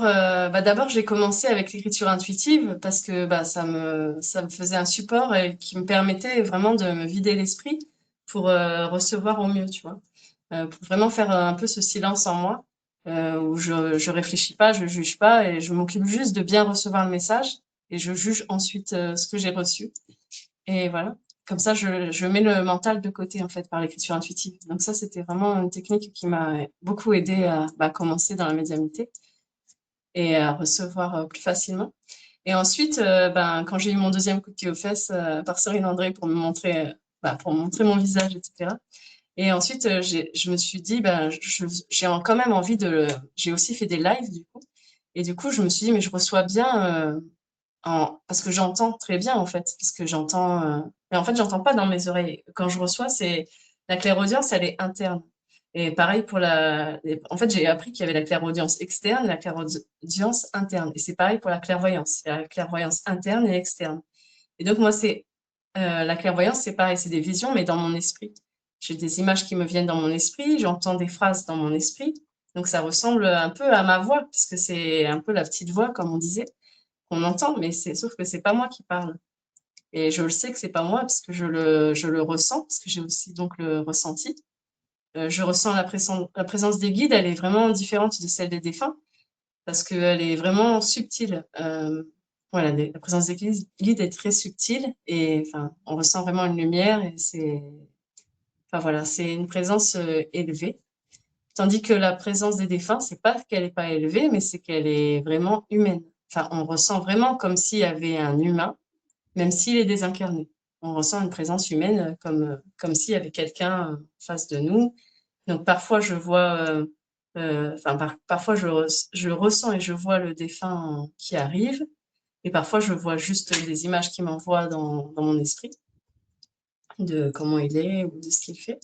D'abord, j'ai commencé avec l'écriture intuitive parce que ça me faisait un support et qui me permettait vraiment de me vider l'esprit pour recevoir au mieux, tu vois. Pour vraiment faire un peu ce silence en moi où je réfléchis pas, je juge pas et je m'occupe juste de bien recevoir le message et je juge ensuite ce que j'ai reçu. Et voilà. Comme ça, je mets le mental de côté en fait par l'écriture intuitive. Donc ça, c'était vraiment une technique qui m'a beaucoup aidé à commencer dans la médiumnité et à recevoir plus facilement. Et ensuite, quand j'ai eu mon deuxième coup de pied aux fesses par Cyril André pour me montrer mon visage, etc. Et ensuite, je me suis dit, j'ai quand même envie de. J'ai aussi fait des lives du coup. Et du coup, je me suis dit, mais je reçois bien parce que j'entends très bien en fait, parce que j'entends. Mais en fait, j'entends pas dans mes oreilles. Quand je reçois, c'est la clairaudience, elle est interne. Et pareil pour En fait, j'ai appris qu'il y avait la clairaudience externe et la clairaudience interne. Et c'est pareil pour la clairvoyance. Il y a la clairvoyance interne et externe. Et donc moi, c'est la clairvoyance, c'est pareil, c'est des visions, mais dans mon esprit. J'ai des images qui me viennent dans mon esprit, j'entends des phrases dans mon esprit. Donc ça ressemble un peu à ma voix, puisque c'est un peu la petite voix, comme on disait, qu'on entend, mais sauf que c'est pas moi qui parle. Et je le sais que c'est pas moi, parce que je le ressens, parce que j'ai aussi donc le ressenti. Je ressens la présence des guides, elle est vraiment différente de celle des défunts, parce qu'elle est vraiment subtile. Voilà, la présence des guides est très subtile, et enfin, on ressent vraiment une lumière, et enfin voilà, c'est une présence élevée. Tandis que la présence des défunts, c'est pas qu'elle n'est pas élevée, mais c'est qu'elle est vraiment humaine. Enfin, on ressent vraiment comme s'il y avait un humain, même s'il est désincarné. On ressent une présence humaine comme s'il y avait quelqu'un en face de nous. Donc parfois je vois, parfois je ressens et je vois le défunt qui arrive, et parfois je vois juste des images qui m'envoient dans mon esprit de comment il est ou de ce qu'il fait.